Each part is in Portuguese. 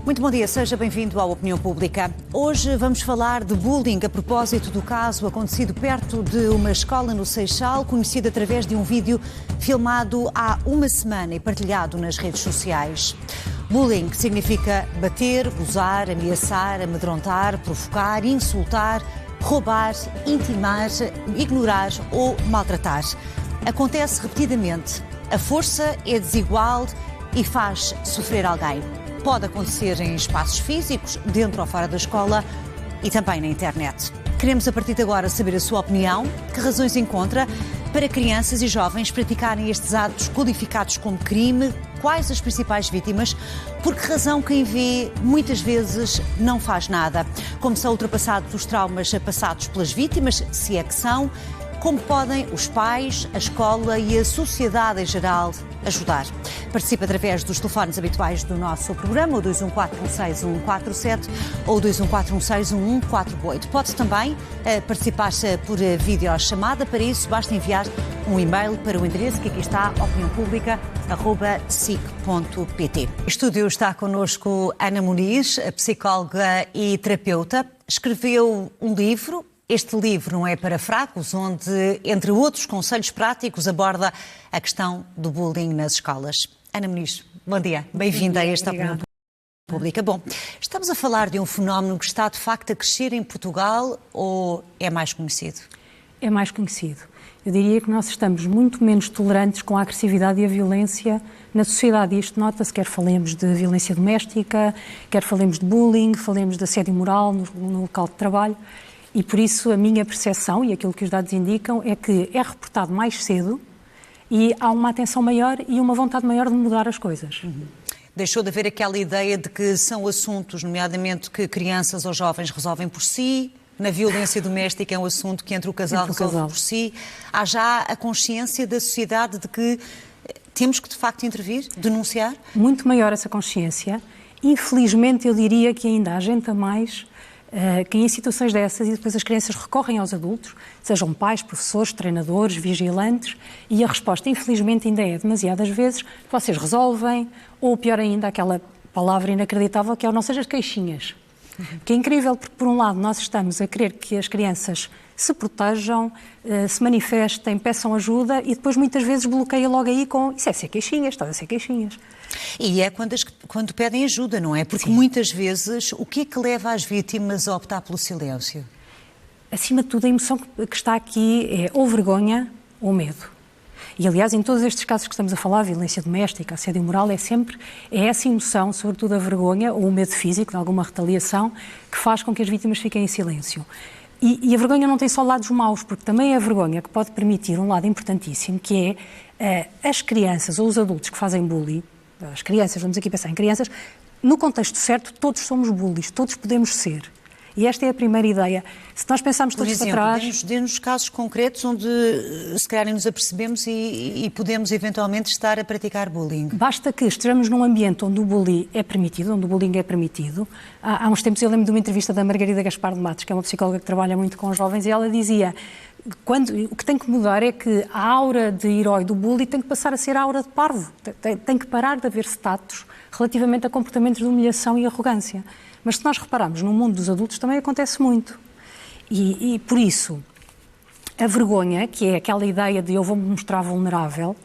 Muito bom dia, seja bem-vindo à Opinião Pública. Hoje vamos falar de bullying a propósito do caso acontecido perto de uma escola no Seixal, conhecido através de um vídeo filmado há uma semana e partilhado nas redes sociais. Bullying significa bater, gozar, ameaçar, amedrontar, provocar, insultar, roubar, intimar, ignorar ou maltratar. Acontece repetidamente. A força é desigual e faz sofrer alguém. Pode acontecer em espaços físicos, dentro ou fora da escola e também na internet. Queremos a partir de agora saber a sua opinião, que razões encontra para crianças e jovens praticarem estes atos qualificados como crime, quais as principais vítimas, por que razão quem vê muitas vezes não faz nada, como são ultrapassados os traumas passados pelas vítimas, se é que são, como podem os pais, a escola e a sociedade em geral ajudar. Participe através dos telefones habituais do nosso programa, o 214-16147 ou o 214-16148. Pode também participar por videochamada. Para isso, basta enviar um e-mail para o endereço que aqui está, opiniãopublica@sic.pt. Em estúdio está connosco Ana Muniz, psicóloga e terapeuta. Escreveu um livro. Este livro não é para fracos, onde, entre outros conselhos práticos, aborda a questão do bullying nas escolas. Ana Muniz, bom dia. Bem-vinda a esta Opinião Pública. Bom, estamos a falar de um fenómeno que está, de facto, a crescer em Portugal ou é mais conhecido? É mais conhecido. Eu diria que nós estamos muito menos tolerantes com a agressividade e a violência na sociedade. E isto nota-se, quer falemos de violência doméstica, quer falemos de bullying, falemos de assédio moral no local de trabalho. E por isso a minha percepção, e aquilo que os dados indicam, é que é reportado mais cedo e há uma atenção maior e uma vontade maior de mudar as coisas. Deixou de haver aquela ideia de que são assuntos, nomeadamente, que crianças ou jovens resolvem por si. Na violência doméstica é um assunto que entre o casal resolve por si. Há já a consciência da sociedade de que temos que, de facto, intervir, denunciar? Muito maior essa consciência. Infelizmente, eu diria que ainda há gente a mais que em situações dessas, e depois as crianças recorrem aos adultos, sejam pais, professores, treinadores, vigilantes, e a resposta, infelizmente, ainda é demasiadas vezes, vocês resolvem, ou pior ainda, aquela palavra inacreditável que é o não sejas queixinhas. Que é incrível porque, por um lado, nós estamos a querer que as crianças se protejam, se manifestem, peçam ajuda e depois muitas vezes bloqueia logo aí com isso é ser queixinhas, está a ser queixinhas. E é quando pedem ajuda, não é? Porque Sim. muitas vezes o que é que leva as vítimas a optar pelo silêncio? Acima de tudo, a emoção que está aqui é ou vergonha ou medo. E, aliás, em todos estes casos que estamos a falar, violência doméstica, assédio moral, é essa emoção, sobretudo a vergonha ou o medo físico, de alguma retaliação, que faz com que as vítimas fiquem em silêncio. E a vergonha não tem só lados maus, porque também é a vergonha que pode permitir um lado importantíssimo, que é as crianças ou os adultos que fazem bullying, as crianças, vamos aqui pensar em crianças, no contexto certo, todos somos bullies, todos podemos ser. E esta é a primeira ideia. Se nós pensarmos todos para trás... Dê-nos casos concretos onde se calhar nos apercebemos e podemos eventualmente estar a praticar bullying. Basta que estejamos num ambiente onde o bullying é permitido, Há uns tempos eu lembro de uma entrevista da Margarida Gaspar de Matos, que é uma psicóloga que trabalha muito com os jovens, e ela dizia o que tem que mudar é que a aura de herói do bullying tem que passar a ser a aura de parvo. Tem que parar de haver status relativamente a comportamentos de humilhação e arrogância. Mas se nós repararmos, no mundo dos adultos também acontece muito. E por isso, a vergonha, que é aquela ideia de eu vou-me mostrar vulnerável,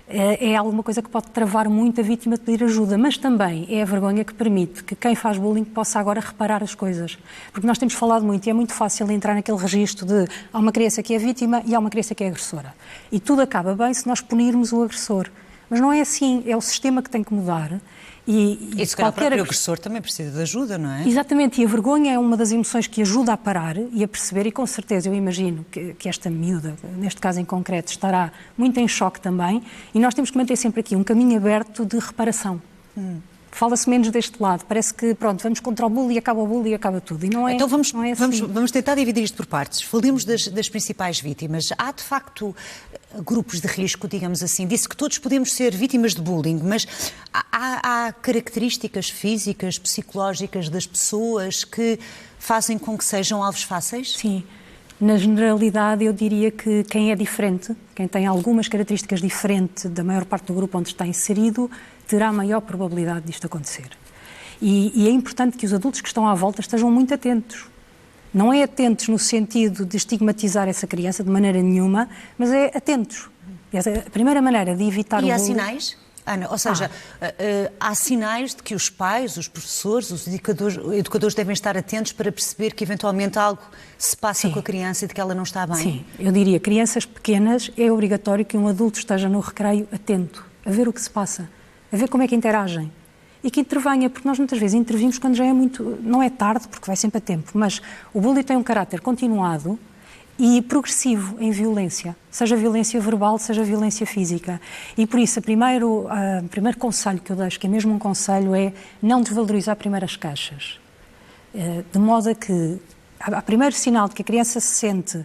é alguma coisa que pode travar muito a vítima de pedir ajuda, mas também é a vergonha que permite que quem faz bullying possa agora reparar as coisas. Porque nós temos falado muito e é muito fácil entrar naquele registro de há uma criança que é vítima e há uma criança que é agressora. E tudo acaba bem se nós punirmos o agressor. Mas não é assim, é o sistema que tem que mudar. E se calhar o próprio agressor também precisa de ajuda, não é? Exatamente, e a vergonha é uma das emoções que ajuda a parar e a perceber, e com certeza eu imagino que esta miúda, neste caso em concreto, estará muito em choque também, e nós temos que manter sempre aqui um caminho aberto de reparação. Fala-se menos deste lado, parece que, pronto, vamos contra o bullying, acaba o bullying e acaba tudo, e não é, então não é assim. Vamos tentar dividir isto por partes. Falemos das principais vítimas. Há, de facto, grupos de risco, digamos assim. Disse que todos podemos ser vítimas de bullying, mas há características físicas, psicológicas das pessoas que fazem com que sejam alvos fáceis? Sim. Na generalidade, eu diria que quem é diferente, quem tem algumas características diferentes da maior parte do grupo onde está inserido, terá maior probabilidade disto acontecer. E é importante que os adultos que estão à volta estejam muito atentos. Não é atentos no sentido de estigmatizar essa criança de maneira nenhuma, mas é atentos. A primeira maneira de evitar o bullying... E há sinais, Ana? Ou seja, há sinais de que os pais, os professores, os educadores devem estar atentos para perceber que eventualmente algo se passa com a criança e de que ela não está bem? Sim, eu diria, crianças pequenas, é obrigatório que um adulto esteja no recreio atento, a ver o que se passa, a ver como é que interagem. E que intervenha, porque nós muitas vezes intervimos quando já é muito... Não é tarde, porque vai sempre a tempo, mas o bullying tem um caráter continuado e progressivo em violência, seja violência verbal, seja violência física. E por isso, o primeiro conselho que eu deixo, que é mesmo um conselho, é não desvalorizar primeiro as queixas. De modo a que, a primeiro sinal de que a criança se sente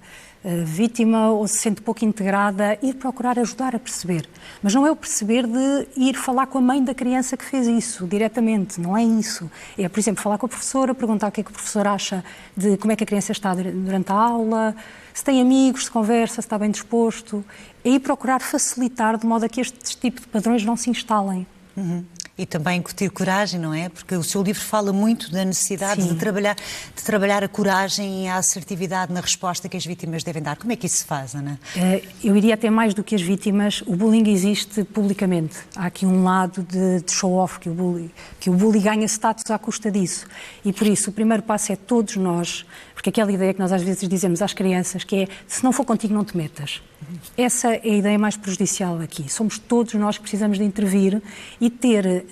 vítima ou se sente pouco integrada, ir procurar ajudar a perceber. Mas não é o perceber de ir falar com a mãe da criança que fez isso, diretamente, não é isso. É, por exemplo, falar com a professora, perguntar o que é que o professor acha de como é que a criança está durante a aula, se tem amigos, se conversa, se está bem disposto. É ir procurar facilitar de modo a que este tipo de padrões não se instalem. E também incutir coragem, não é? Porque o seu livro fala muito da necessidade de trabalhar a coragem e a assertividade na resposta que as vítimas devem dar. Como é que isso se faz, Ana? Eu iria até mais do que as vítimas. O bullying existe publicamente. Há aqui um lado de show-off, que o bullying ganha status à custa disso. E por isso o primeiro passo é todos nós, porque aquela ideia que nós às vezes dizemos às crianças, que é, se não for contigo não te metas. Essa é a ideia mais prejudicial aqui. Somos todos nós que precisamos de intervir e ter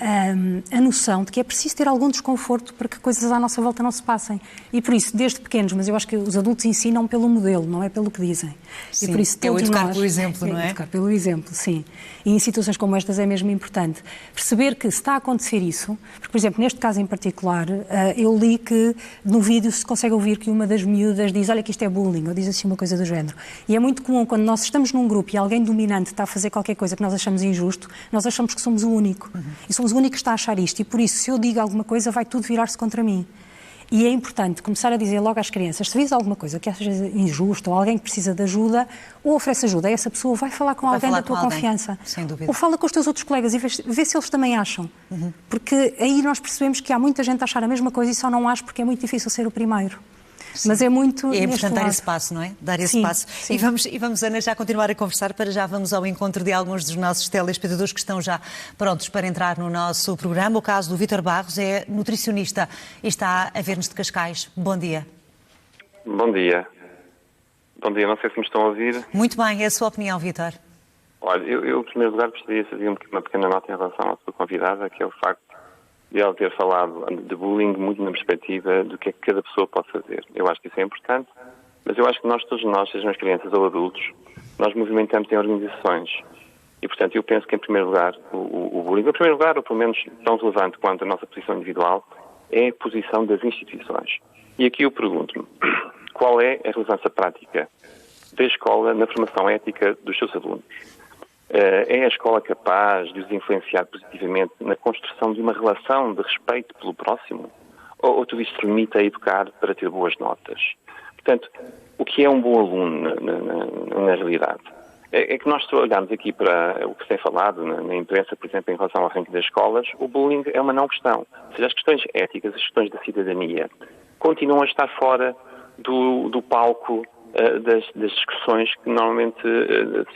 a noção de que é preciso ter algum desconforto para que coisas à nossa volta não se passem. E por isso, desde pequenos, mas eu acho que os adultos ensinam pelo modelo, não é pelo que dizem. Sim, e por isso, é o educar nós, pelo exemplo, não é? Educar pelo exemplo, sim. E em situações como estas é mesmo importante. Perceber que se está a acontecer isso, porque, por exemplo, neste caso em particular, eu li que no vídeo se consegue ouvir que uma das miúdas diz, olha que isto é bullying, ou diz assim uma coisa do género. E é muito comum quando nós estamos num grupo e alguém dominante está a fazer qualquer coisa que nós achamos injusto, nós achamos que somos o único. E somos o único que está a achar isto. E por isso, se eu digo alguma coisa, vai tudo virar-se contra mim. E é importante começar a dizer logo às crianças, se vês alguma coisa que achas injusta ou alguém que precisa de ajuda, ou oferece ajuda a essa pessoa, vai falar com alguém da tua confiança. Sem dúvida. Ou fala com os teus outros colegas e vê se eles também acham. Porque aí nós percebemos que há muita gente a achar a mesma coisa e só não acha porque é muito difícil ser o primeiro. Sim. Mas é muito... É importante dar esse passo, não é? Dar esse passo. Sim. E vamos, Ana, já continuar a conversar, para já vamos ao encontro de alguns dos nossos telespectadores que estão já prontos para entrar no nosso programa. O caso do Vítor Barros é nutricionista e está a ver-nos de Cascais. Bom dia. Bom dia. Bom dia, não sei se me estão a ouvir. Muito bem, é a sua opinião, Vítor. Olha, eu em primeiro lugar gostaria de fazer uma pequena nota em relação à sua convidada, que é o facto de ela ter falado de bullying muito na perspectiva do que é que cada pessoa pode fazer. Eu acho que isso é importante, mas eu acho que todos nós, sejam as crianças ou adultos, nós movimentamos em organizações. E, portanto, eu penso que, em primeiro lugar, o bullying, em primeiro lugar, ou pelo menos tão relevante quanto a nossa posição individual, é a posição das instituições. E aqui eu pergunto-me, qual é a relevância prática da escola na formação ética dos seus alunos? É a escola capaz de os influenciar positivamente na construção de uma relação de respeito pelo próximo? Ou tudo isto se limita a educar para ter boas notas? Portanto, o que é um bom aluno na realidade? É que nós, se olharmos aqui para o que se tem falado na imprensa, por exemplo, em relação ao ranking das escolas, o bullying é uma não questão. Ou seja, as questões éticas, as questões da cidadania, continuam a estar fora do palco das discussões que normalmente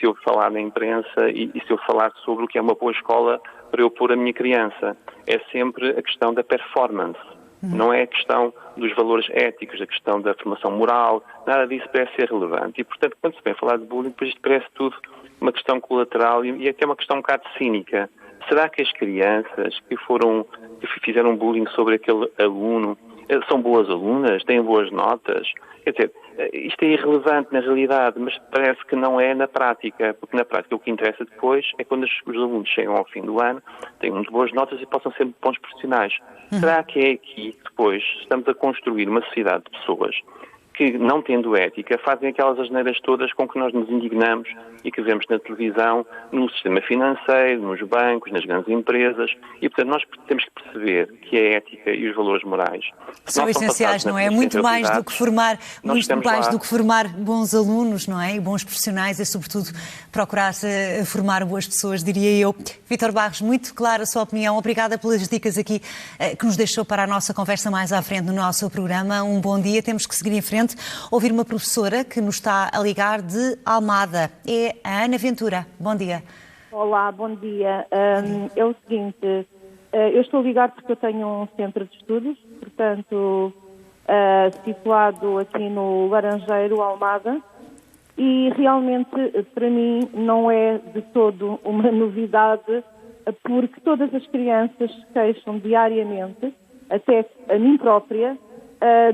se ouve falar na imprensa e se ouve falar sobre o que é uma boa escola para eu pôr a minha criança. É sempre a questão da performance, não é a questão dos valores éticos, a questão da formação moral, nada disso parece ser relevante. E, portanto, quando se vem falar de bullying, depois isto parece tudo uma questão colateral e até uma questão um bocado cínica. Será que as crianças que fizeram bullying sobre aquele aluno são boas alunas, têm boas notas? Quer dizer, isto é irrelevante na realidade, mas parece que não é na prática, porque na prática o que interessa depois é quando os alunos chegam ao fim do ano, têm muito boas notas e possam ser bons profissionais. Será que é aqui que depois estamos a construir uma sociedade de pessoas que, não tendo ética, fazem aquelas asneiras todas com que nós nos indignamos e que vemos na televisão, no sistema financeiro, nos bancos, nas grandes empresas. E, portanto, nós temos que perceber que a ética e os valores morais são essenciais, não é? Muito mais do que formar bons alunos, não é? E bons profissionais, é sobretudo procurar formar boas pessoas, diria eu. Vítor Barros, muito clara a sua opinião. Obrigada pelas dicas aqui que nos deixou para a nossa conversa mais à frente no nosso programa. Um bom dia. Temos que seguir em frente. Ouvir uma professora que nos está a ligar de Almada. É a Ana Ventura. Bom dia. Olá, bom dia. É o seguinte, eu estou a ligar porque eu tenho um centro de estudos, portanto, situado aqui no Laranjeiro, Almada, e realmente para mim não é de todo uma novidade, porque todas as crianças se queixam diariamente, até a mim própria,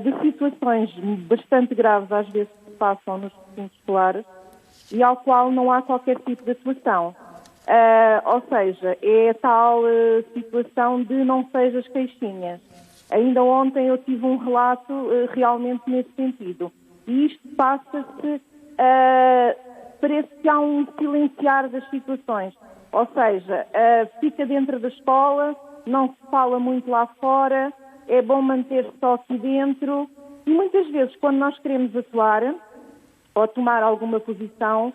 de situações bastante graves às vezes que se passam nos recintos escolares e ao qual não há qualquer tipo de atuação. Ou seja, é a tal situação de não sejas queixinhas. Ainda ontem eu tive um relato realmente nesse sentido. E isto passa-se, parece que há um silenciar das situações. Ou seja, fica dentro da escola, não se fala muito lá fora, é bom manter-se só aqui dentro. E muitas vezes, quando nós queremos atuar ou tomar alguma posição,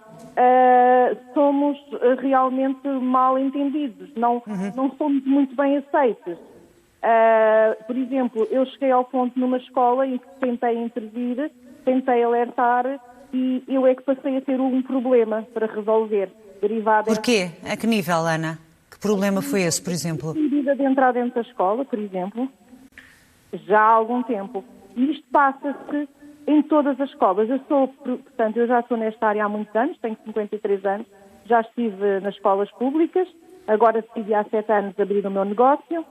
somos realmente mal entendidos, não somos muito bem aceitos. Por exemplo, eu cheguei ao ponto numa escola em que tentei intervir, tentei alertar e eu é que passei a ter um problema para resolver. Derivado Porquê? A que nível, Ana? Que problema foi esse, por exemplo? Medida de entrar dentro da escola, por exemplo, já há algum tempo. E isto passa-se em todas as escolas. Eu já estou nesta área há muitos anos, tenho 53 anos, já estive nas escolas públicas, agora decidi há 7 anos abrir o meu negócio,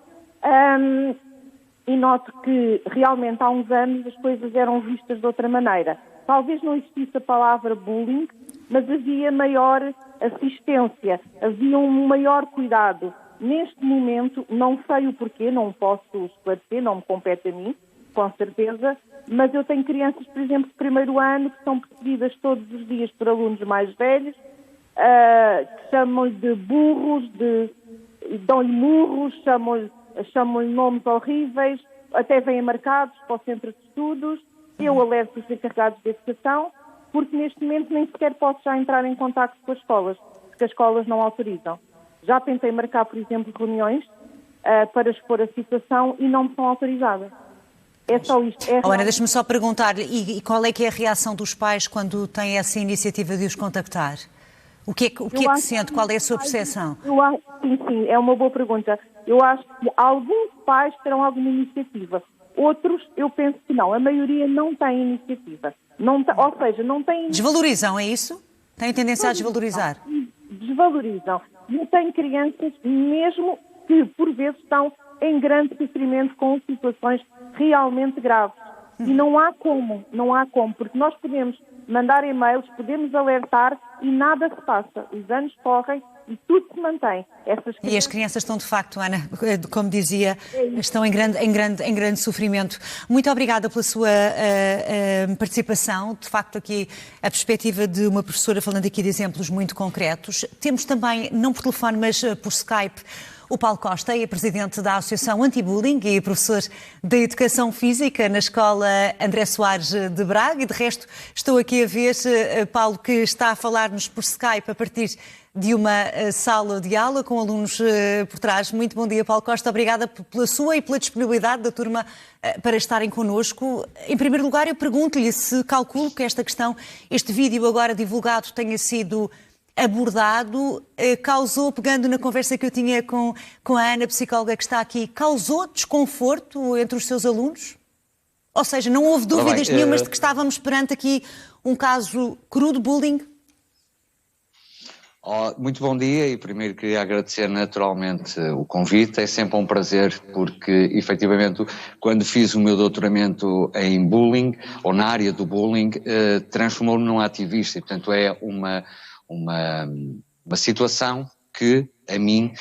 e noto que realmente há uns anos as coisas eram vistas de outra maneira. Talvez não existisse a palavra bullying, mas havia maior assistência, havia um maior cuidado. Neste momento, não sei o porquê, não posso esclarecer, não me compete a mim, com certeza, mas eu tenho crianças, por exemplo, de primeiro ano, que são perseguidas todos os dias por alunos mais velhos, que chamam-lhe de burros, dão-lhe murros, chamam-lhe nomes horríveis, até vêm marcados para o centro de estudos. Eu alerto os encarregados de educação, porque neste momento nem sequer posso já entrar em contacto com as escolas, porque as escolas não autorizam. Já tentei marcar, por exemplo, reuniões para expor a situação e não me são autorizadas. É só isto. Ana, deixa-me só perguntar-lhe, e qual é que é a reação dos pais quando têm essa iniciativa de os contactar? O que é que sente? Qual é a sua percepção? Sim, é uma boa pergunta. Eu acho que alguns pais terão alguma iniciativa. Outros, eu penso que não. A maioria não tem iniciativa. Ou seja, não tem... Desvalorizam, é isso? Têm tendência a desvalorizar? Desvalorizam. Eu tenho crianças mesmo que, por vezes, estão em grande sofrimento com situações realmente graves. E não há como, porque nós podemos mandar e-mails, podemos alertar e nada se passa. Os anos correm e tudo se mantém. E as crianças estão, de facto, Ana, como dizia, estão em grande sofrimento. Muito obrigada pela sua participação. De facto, aqui a perspectiva de uma professora falando aqui de exemplos muito concretos. Temos também, não por telefone, mas por Skype, o Paulo Costa, é presidente da Associação Anti-Bullying e professor de Educação Física na Escola André Soares de Braga. E, de resto, estou aqui a ver, Paulo, que está a falar-nos por Skype a partir de uma sala de aula com alunos por trás. Muito bom dia, Paulo Costa. Obrigada pela sua e pela disponibilidade da turma para estarem connosco. Em primeiro lugar, eu pergunto-lhe se calculo que esta questão, este vídeo agora divulgado, tenha sido abordado, causou, pegando na conversa que eu tinha com a Ana, psicóloga que está aqui, causou desconforto entre os seus alunos? Ou seja, não houve dúvidas nenhumas de que estávamos perante aqui um caso cru de bullying? Muito bom dia e primeiro queria agradecer naturalmente o convite, é sempre um prazer porque efetivamente quando fiz o meu doutoramento em bullying ou na área do bullying transformou-me num ativista e portanto é uma situação que a mim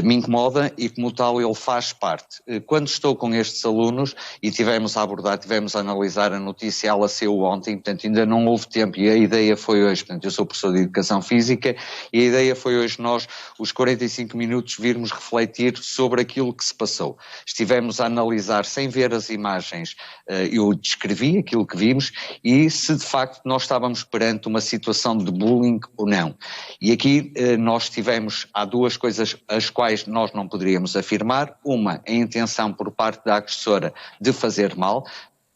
me incomoda e como tal ele faz parte. Quando estou com estes alunos e tivemos a abordar, tivemos a analisar a notícia, ela saiu ontem, portanto ainda não houve tempo e a ideia foi hoje, portanto eu sou professor de Educação Física e a ideia foi hoje nós, os 45 minutos, virmos refletir sobre aquilo que se passou. Estivemos a analisar sem ver as imagens, eu descrevi aquilo que vimos e se de facto nós estávamos perante uma situação de bullying ou não. E aqui nós tivemos, há duas coisas as quais nós não poderíamos afirmar. Uma, a intenção por parte da agressora de fazer mal.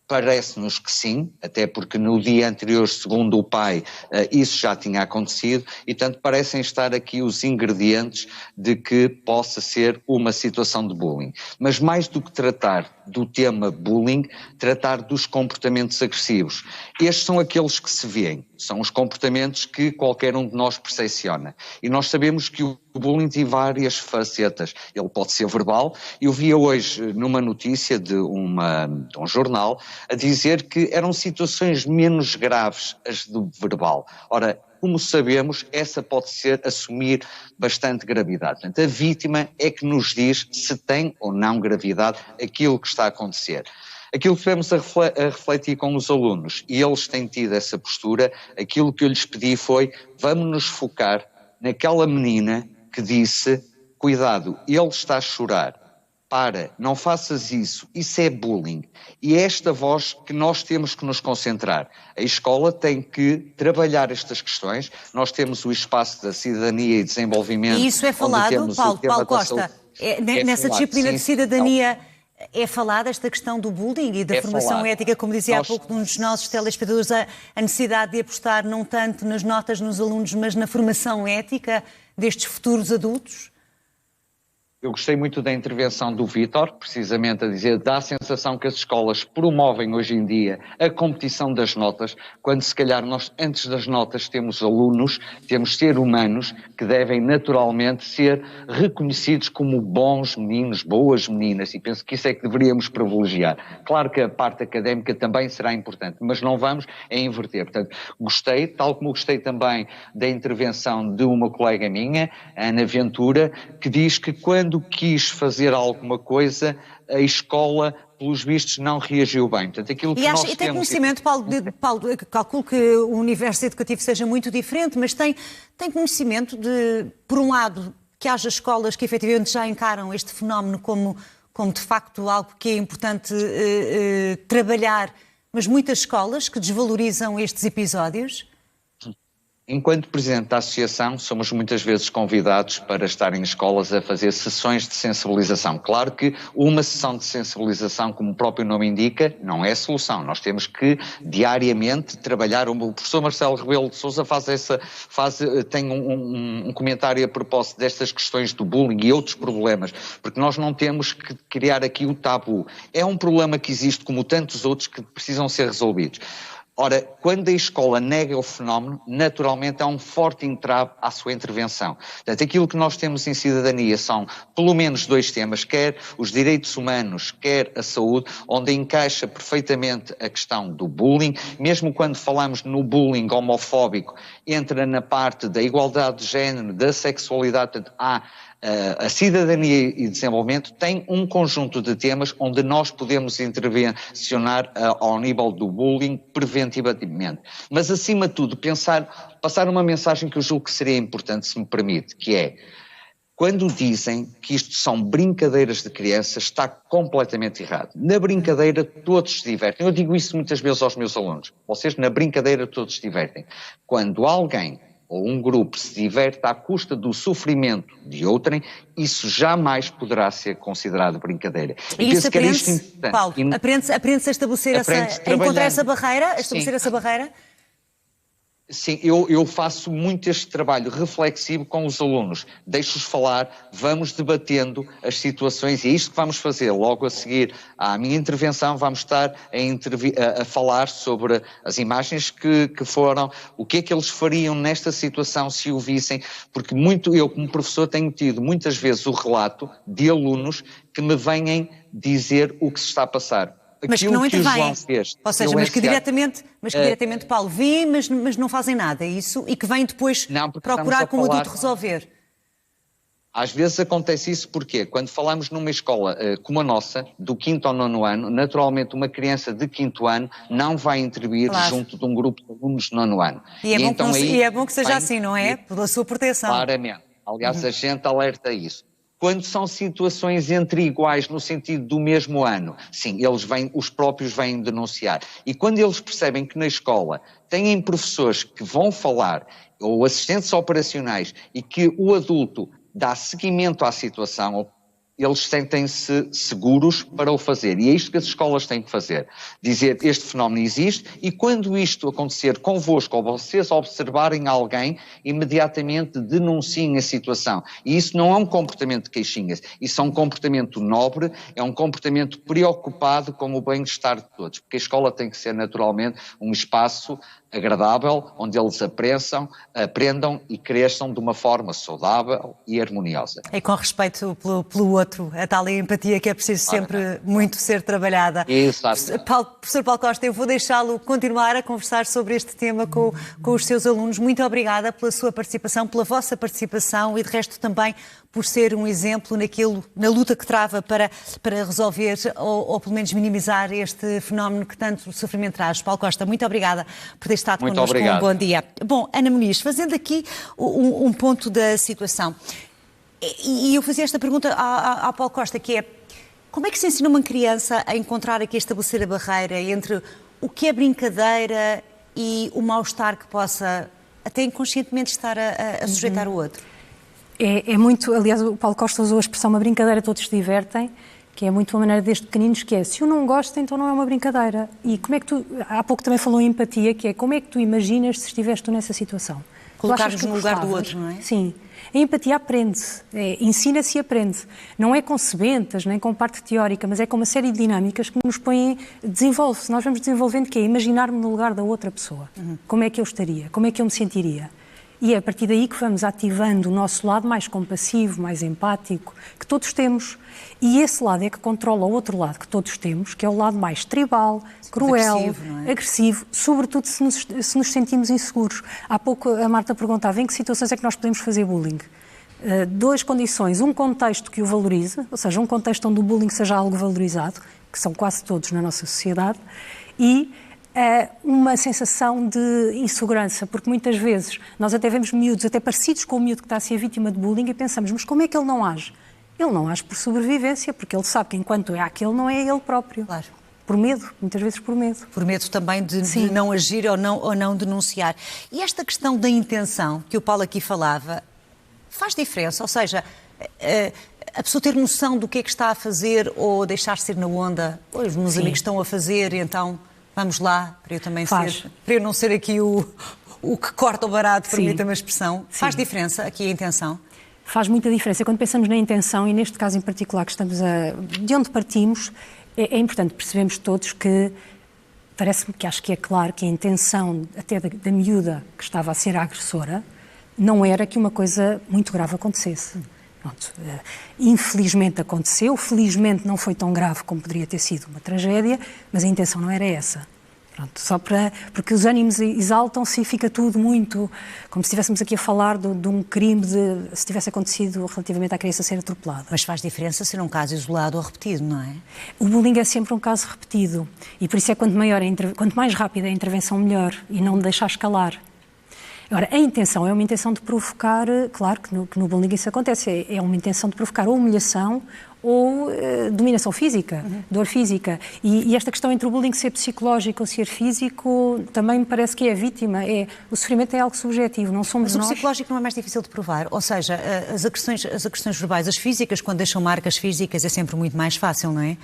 Parece-nos que sim, até porque no dia anterior, segundo o pai, isso já tinha acontecido e, portanto, parecem estar aqui os ingredientes de que possa ser uma situação de bullying. Mas mais do que tratar do tema bullying, tratar dos comportamentos agressivos. Estes são aqueles que se veem, são os comportamentos que qualquer um de nós percepciona. E nós sabemos que o bullying tem várias facetas. Ele pode ser verbal. Eu via hoje numa notícia de um jornal a dizer que eram situações menos graves as do verbal. Ora, como sabemos, essa pode ser assumir bastante gravidade. Portanto, a vítima é que nos diz se tem ou não gravidade aquilo que está a acontecer. Aquilo que tivemos a refletir com os alunos, e eles têm tido essa postura, aquilo que eu lhes pedi foi, vamos nos focar naquela menina que disse, cuidado, ele está a chorar. Para, não faças isso é bullying. E é esta voz que nós temos que nos concentrar. A escola tem que trabalhar estas questões, nós temos o espaço da cidadania e desenvolvimento. E isso é falado, Paulo Costa, nessa disciplina de cidadania é falada esta questão do bullying e da formação ética, como dizia há pouco um dos nossos telespectadores, a necessidade de apostar não tanto nas notas nos alunos, mas na formação ética destes futuros adultos? Eu gostei muito da intervenção do Vítor, precisamente a dizer, dá a sensação que as escolas promovem hoje em dia a competição das notas, quando se calhar nós antes das notas temos alunos, temos seres humanos que devem naturalmente ser reconhecidos como bons meninos, boas meninas, e penso que isso é que deveríamos privilegiar. Claro que a parte académica também será importante, mas não vamos inverter. Portanto, gostei, tal como gostei também da intervenção de uma colega minha, Ana Ventura, que diz que quando quis fazer alguma coisa, a escola, pelos vistos, não reagiu bem. Portanto, aquilo que nós e tem conhecimento, Paulo, calculo que o universo educativo seja muito diferente, mas tem conhecimento de, por um lado, que haja escolas que efetivamente já encaram este fenómeno como de facto algo que é importante trabalhar, mas muitas escolas que desvalorizam estes episódios? Enquanto Presidente da Associação, somos muitas vezes convidados para estar em escolas a fazer sessões de sensibilização. Claro que uma sessão de sensibilização, como o próprio nome indica, não é a solução. Nós temos que diariamente trabalhar. O professor Marcelo Rebelo de Sousa tem um comentário a propósito destas questões do bullying e outros problemas, porque nós não temos que criar aqui o tabu. É um problema que existe, como tantos outros, que precisam ser resolvidos. Ora, quando a escola nega o fenómeno, naturalmente há um forte entrave à sua intervenção. Portanto, aquilo que nós temos em cidadania são pelo menos dois temas, quer os direitos humanos, quer a saúde, onde encaixa perfeitamente a questão do bullying. Mesmo quando falamos no bullying homofóbico, entra na parte da igualdade de género, da sexualidade, portanto, a cidadania e desenvolvimento tem um conjunto de temas onde nós podemos intervencionar ao nível do bullying preventivamente. Mas, acima de tudo, passar uma mensagem que eu julgo que seria importante, se me permite, que é, quando dizem que isto são brincadeiras de crianças, está completamente errado. Na brincadeira todos se divertem. Eu digo isso muitas vezes aos meus alunos. Vocês na brincadeira todos se divertem. Quando alguém ou um grupo se diverte à custa do sofrimento de outrem, isso jamais poderá ser considerado brincadeira. E isso aprende-se, Paulo, aprende-se a estabelecer a encontrar essa barreira, a estabelecer essa barreira? Sim, eu faço muito este trabalho reflexivo com os alunos, deixo-os falar, vamos debatendo as situações e é isto que vamos fazer. Logo a seguir à minha intervenção vamos estar a falar sobre as imagens que foram, o que é que eles fariam nesta situação se o vissem, porque eu como professor tenho tido muitas vezes o relato de alunos que me vêm dizer o que se está a passar. Mas que não intervêm, ou seja, mas que diretamente, Paulo, vêm, mas não fazem nada, é isso? E que vêm depois procurar com o adulto resolver. Às vezes acontece isso porque, quando falamos numa escola como a nossa, do 5º ao 9º ano, naturalmente uma criança de 5º ano não vai intervir junto de um grupo de alunos de 9º ano. E é bom que seja assim, não é? Pela sua proteção. Claramente. Aliás, a gente alerta isso. Quando são situações entre iguais, no sentido do mesmo ano, sim, os próprios vêm denunciar. E quando eles percebem que na escola têm professores que vão falar, ou assistentes operacionais, e que o adulto dá seguimento à situação, eles sentem-se seguros para o fazer. E é isto que as escolas têm que fazer. Dizer, este fenómeno existe, e quando isto acontecer convosco, ou vocês observarem alguém, imediatamente denunciem a situação. E isso não é um comportamento de queixinhas. Isso é um comportamento nobre, é um comportamento preocupado com o bem-estar de todos. Porque a escola tem que ser, naturalmente, um espaço agradável, onde eles aprendam e cresçam de uma forma saudável e harmoniosa. E com respeito pelo outro, a tal empatia que é preciso sempre muito ser trabalhada. Exato. Professor Paulo Costa, eu vou deixá-lo continuar a conversar sobre este tema com os seus alunos. Muito obrigada pela sua participação, pela vossa participação e de resto também por ser um exemplo na luta que trava para resolver ou pelo menos minimizar este fenómeno que tanto sofrimento traz. Paulo Costa, muito obrigada por ter estado connosco. Um bom dia. Bom, Ana Muniz, fazendo aqui um ponto da situação, e eu fazia esta pergunta ao Paulo Costa, que é: como é que se ensina uma criança a encontrar aqui, a estabelecer a barreira entre o que é brincadeira e o mal-estar que possa até inconscientemente estar a sujeitar o outro? É muito, aliás, o Paulo Costa usou a expressão uma brincadeira, todos se divertem, que é muito uma maneira desde pequeninos, que é, se eu não gosto, então não é uma brincadeira. E como é que há pouco também falou em empatia, que é, como é que tu imaginas se estiveste tu nessa situação? Colocar-nos no lugar do outro, não é? Sim. A empatia aprende-se, ensina-se e aprende. Não é com sementas, nem com parte teórica, mas é com uma série de dinâmicas que nos põem, desenvolve-se. Nós vamos desenvolvendo, que é imaginar-me no lugar da outra pessoa. Como é que eu estaria? Como é que eu me sentiria? E é a partir daí que vamos ativando o nosso lado mais compassivo, mais empático, que todos temos. E esse lado é que controla o outro lado que todos temos, que é o lado mais tribal, cruel, agressivo, sobretudo se nos sentimos inseguros. Há pouco a Marta perguntava em que situações é que nós podemos fazer bullying. Duas condições: um contexto que o valorize, ou seja, um contexto onde o bullying seja algo valorizado, que são quase todos na nossa sociedade, e uma sensação de insegurança, porque muitas vezes nós até vemos miúdos, até parecidos com o miúdo que está a ser vítima de bullying, e pensamos, mas como é que ele não age? Ele não age por sobrevivência, porque ele sabe que enquanto é aquele, não é ele próprio. Claro. Por medo, muitas vezes por medo. Por medo também de não agir ou não denunciar. E esta questão da intenção, que o Paulo aqui falava, faz diferença? Ou seja, a pessoa ter noção do que é que está a fazer ou deixar-se ir na onda? Os meus amigos estão a fazer, então vamos lá, para eu também ser, para eu não ser aqui o que corta o barato, permita-me a expressão. Faz diferença aqui a intenção? Faz muita diferença. Quando pensamos na intenção, e neste caso em particular que estamos de onde partimos, é importante percebermos todos que, parece-me que acho que é claro que a intenção até da miúda que estava a ser a agressora não era que uma coisa muito grave acontecesse. Pronto. Infelizmente aconteceu, felizmente não foi tão grave como poderia ter sido uma tragédia, mas a intenção não era essa. Pronto, porque os ânimos exaltam-se e fica tudo muito, como se estivéssemos aqui a falar de um crime, se tivesse acontecido relativamente à criança ser atropelada. Mas faz diferença ser um caso isolado ou repetido, não é? O bullying é sempre um caso repetido e por isso é quanto mais rápida a intervenção, melhor, e não deixar escalar. Agora, a intenção é uma intenção de provocar, claro que no bullying isso acontece, é uma intenção de provocar ou humilhação ou dominação física, dor física. E esta questão entre o bullying ser psicológico ou ser físico também me parece que é a vítima. O sofrimento é algo subjetivo, não somos nós. Mas o psicológico não é mais difícil de provar? Ou seja, as agressões verbais, as físicas, quando deixam marcas físicas, é sempre muito mais fácil, não é?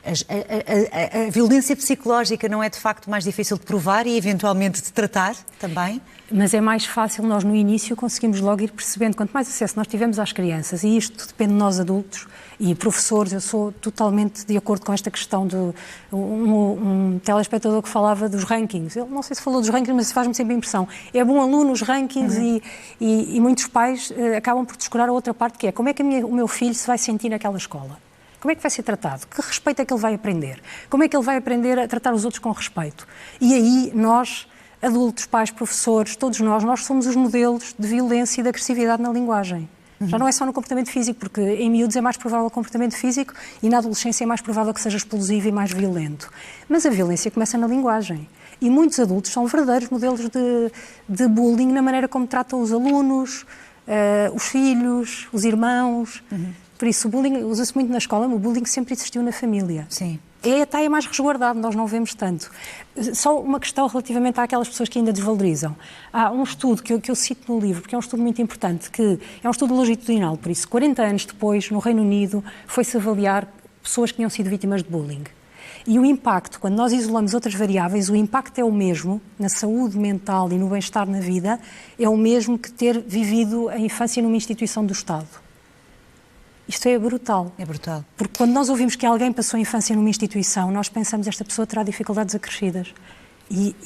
A violência psicológica não é de facto mais difícil de provar e eventualmente de tratar também? Mas é mais fácil, nós no início conseguimos logo ir percebendo, quanto mais acesso nós tivermos às crianças, e isto depende de nós adultos e professores, eu sou totalmente de acordo com esta questão de um telespectador que falava dos rankings, eu não sei se falou dos rankings, mas faz-me sempre a impressão, é bom aluno os rankings e muitos pais acabam por descurar a outra parte, que é como é que o meu filho se vai sentir naquela escola? Como é que vai ser tratado? Que respeito é que ele vai aprender? Como é que ele vai aprender a tratar os outros com respeito? E aí nós, adultos, pais, professores, todos nós somos os modelos de violência e de agressividade na linguagem. Já não é só no comportamento físico, porque em miúdos é mais provável o comportamento físico e na adolescência é mais provável que seja explosivo e mais violento. Mas a violência começa na linguagem. E muitos adultos são verdadeiros modelos de bullying na maneira como tratam os alunos, os filhos, os irmãos. Por isso, o bullying usa-se muito na escola, mas o bullying sempre existiu na família. Sim. Até é mais resguardado, nós não vemos tanto. Só uma questão relativamente àquelas pessoas que ainda desvalorizam. Há um estudo que eu cito no livro, porque é um estudo muito importante, que é um estudo longitudinal, por isso, 40 anos depois, no Reino Unido, foi-se avaliar pessoas que tinham sido vítimas de bullying. E o impacto, quando nós isolamos outras variáveis, o impacto é o mesmo na saúde mental e no bem-estar na vida, é o mesmo que ter vivido a infância numa instituição do Estado. Isto é brutal. É brutal. Porque quando nós ouvimos que alguém passou a infância numa instituição, nós pensamos que esta pessoa terá dificuldades acrescidas.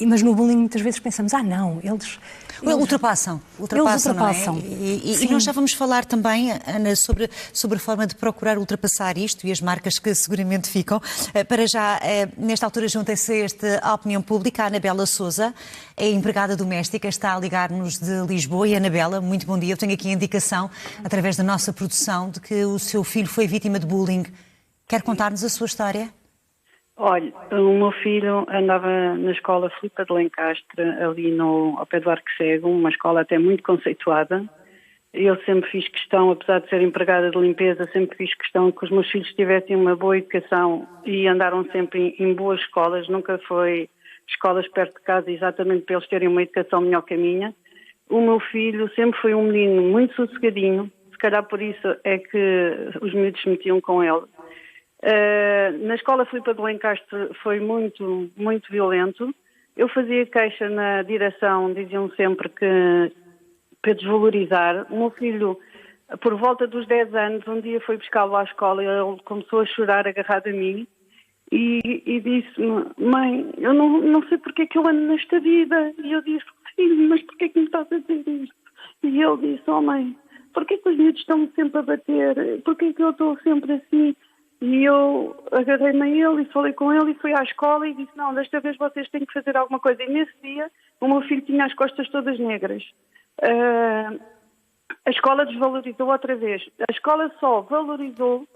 Mas no bullying muitas vezes pensamos, não, eles ultrapassam. Eles ultrapassam. Não é? E nós já vamos falar também, Ana, sobre a forma de procurar ultrapassar isto e as marcas que seguramente ficam. Para já, nesta altura, junta-se a esta opinião pública, a Anabela Sousa, é empregada doméstica, está a ligar-nos de Lisboa. E, Anabela, muito bom dia. Eu tenho aqui a indicação, através da nossa produção, de que o seu filho foi vítima de bullying. Quer contar-nos a sua história? Olha, o meu filho andava na escola Filipe de Lencastre, ali ao pé do Arco Cego, uma escola até muito conceituada. Eu sempre fiz questão, apesar de ser empregada de limpeza, sempre fiz questão que os meus filhos tivessem uma boa educação e andaram sempre em boas escolas. Nunca foi escolas perto de casa, exatamente para eles terem uma educação melhor que a minha. O meu filho sempre foi um menino muito sossegadinho, se calhar por isso é que os miúdos se metiam com ele. Na escola Filipe de Lencastre foi muito, muito violento. Eu fazia queixa na direção, diziam sempre que para desvalorizar. O meu filho, por volta dos 10 anos, um dia foi buscá-lo à escola e ele começou a chorar agarrado a mim e disse-me: mãe, eu não sei porque é que eu ando nesta vida. E eu disse: filho, mas porque é que me estás a dizer isto? E ele disse: mãe, porque é que os miúdos estão-me sempre a bater? Porque é que eu estou sempre assim? E eu agarrei-me a ele e falei com ele e fui à escola e disse: não, desta vez vocês têm que fazer alguma coisa. E nesse dia o meu filho tinha as costas todas negras. A escola desvalorizou outra vez. A escola só valorizou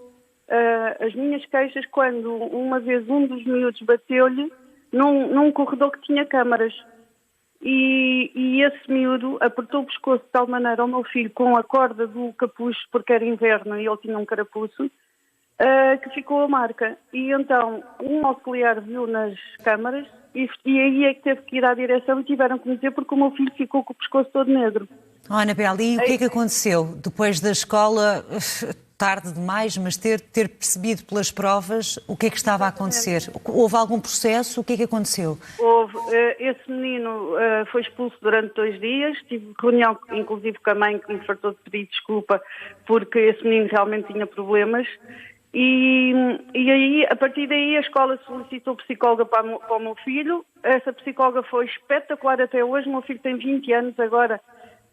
as minhas queixas quando uma vez um dos miúdos bateu-lhe num corredor que tinha câmaras. E esse miúdo apertou o pescoço de tal maneira ao meu filho com a corda do capucho, porque era inverno e ele tinha um carapuço, que ficou a marca. E então um auxiliar viu nas câmaras e aí é que teve que ir à direção e tiveram que me dizer porque o meu filho ficou com o pescoço todo negro. Anabela, e o que é que aconteceu? Depois da escola, tarde demais, mas ter percebido pelas provas o que é que estava a acontecer? Houve algum processo? O que é que aconteceu? Houve. Esse menino foi expulso durante 2 dias. Tive reunião, inclusive, com a mãe, que me fartou de pedir desculpa porque esse menino realmente tinha problemas. E aí, a partir daí, a escola solicitou psicóloga para o meu filho. Essa psicóloga foi espetacular até hoje. O meu filho tem 20 anos agora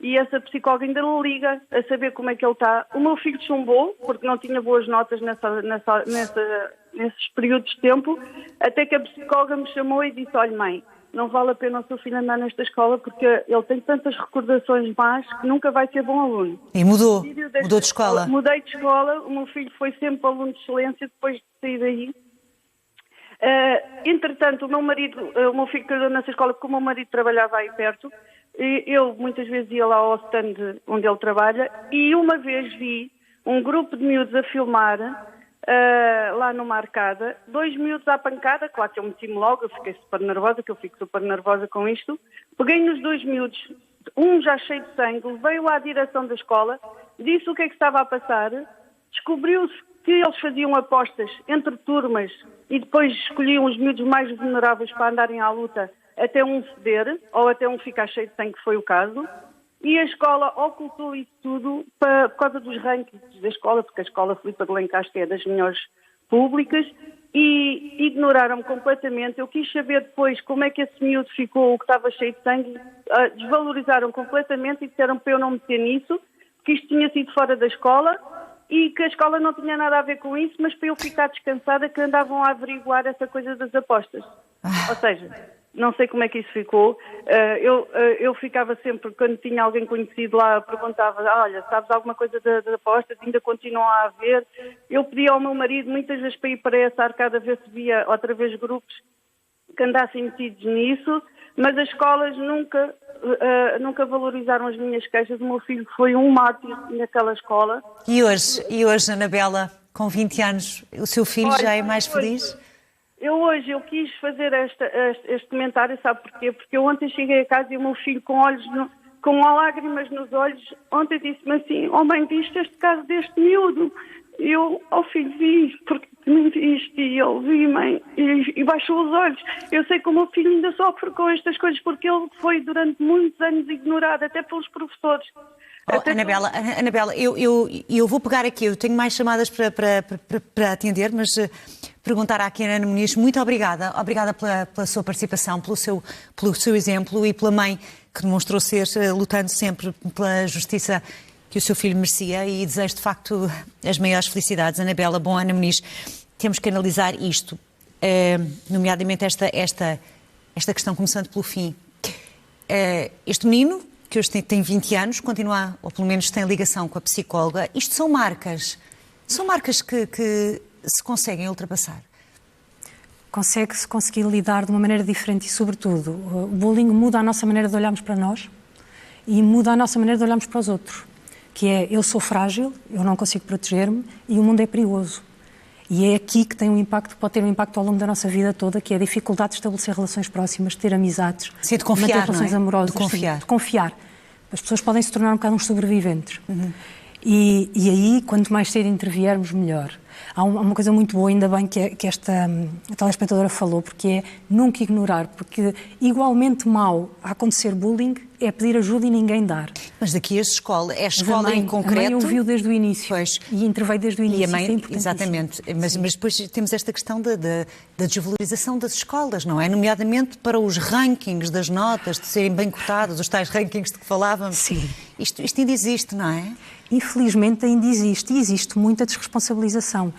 e essa psicóloga ainda lhe liga a saber como é que ele está. O meu filho chumbou, porque não tinha boas notas nesses períodos de tempo, até que a psicóloga me chamou e disse: olha, mãe, não vale a pena o seu filho andar nesta escola porque ele tem tantas recordações más que nunca vai ser bom aluno. E mudou de escola? Mudei de escola, o meu filho foi sempre aluno de excelência depois de sair daí. Entretanto, o meu filho caiu nessa escola porque o meu marido trabalhava aí perto. Eu muitas vezes ia lá ao stand onde ele trabalha e uma vez vi um grupo de miúdos a filmar lá numa arcada, 2 miúdos à pancada. Claro que eu meti-me logo, eu fiquei super nervosa, que eu fico super nervosa com isto. Peguei nos 2 miúdos, um já cheio de sangue, veio à direção da escola, disse o que é que estava a passar, descobriu-se que eles faziam apostas entre turmas e depois escolhiam os miúdos mais vulneráveis para andarem à luta até um ceder ou até um ficar cheio de sangue, que foi o caso. E a escola ocultou isso tudo por causa dos rankings da escola, porque a escola Filipe de Lencastre é das melhores públicas, e ignoraram-me completamente. Eu quis saber depois como é que esse miúdo ficou, o que estava cheio de sangue, desvalorizaram completamente e disseram para eu não meter nisso, que isto tinha sido fora da escola e que a escola não tinha nada a ver com isso, mas para eu ficar descansada que andavam a averiguar essa coisa das apostas. Ou seja, não sei como é que isso ficou. Eu ficava sempre, quando tinha alguém conhecido lá, perguntava, olha, sabes alguma coisa das apostas? Ainda continuam a haver? Eu pedi ao meu marido muitas vezes para ir para essa arcada ver se via outra vez grupos que andassem metidos nisso, mas as escolas nunca valorizaram as minhas queixas. O meu filho foi um mártir naquela escola. E hoje, Anabela, com 20 anos, o seu filho já é mais feliz? Eu quis fazer este comentário, sabe porquê? Porque eu ontem cheguei a casa e o meu filho com lágrimas nos olhos, ontem disse-me assim, mãe, viste este caso deste miúdo? E eu, filho, vi, porque me viste, e ele vi, mãe, e baixou os olhos. Eu sei que o meu filho ainda sofre com estas coisas, porque ele foi durante muitos anos ignorado, até pelos professores. Anabela, eu vou pegar aqui, eu tenho mais chamadas para atender, mas perguntar à Ana Muniz, muito obrigada pela sua participação, pelo seu exemplo e pela mãe que demonstrou ser, lutando sempre pela justiça que o seu filho merecia, e desejo de facto as maiores felicidades. Anabela, bom, Ana Muniz, temos que analisar isto, nomeadamente esta questão, começando pelo fim. Este menino, que hoje tem 20 anos, continua, ou pelo menos tem ligação com a psicóloga. Isto são marcas que se conseguem ultrapassar? Consegue-se conseguir lidar de uma maneira diferente e, sobretudo, o bullying muda a nossa maneira de olharmos para nós e muda a nossa maneira de olharmos para os outros, que é, eu sou frágil, eu não consigo proteger-me e o mundo é perigoso. E é aqui que tem pode ter um impacto ao longo da nossa vida toda, que é a dificuldade de estabelecer relações próximas, de ter amizades, de confiar, manter relações amorosas, de confiar. As pessoas podem se tornar um bocado uns sobreviventes. E aí, quanto mais cedo interviermos, melhor. Há uma coisa muito boa, ainda bem que esta telespectadora falou, porque é nunca ignorar, porque igualmente mau a acontecer bullying é pedir ajuda e ninguém dar. Mas daqui a escola, é a escola em concreto... A mãe ouviu desde o início, pois, e interveio desde o início, e a mãe, isso é importante. exatamente, mas depois temos esta questão da desvalorização das escolas, não é? Nomeadamente para os rankings das notas, de serem bem cotadas, os tais rankings de que falávamos. Sim. Isto ainda existe, não é? Infelizmente ainda existe, e existe muita desresponsabilização.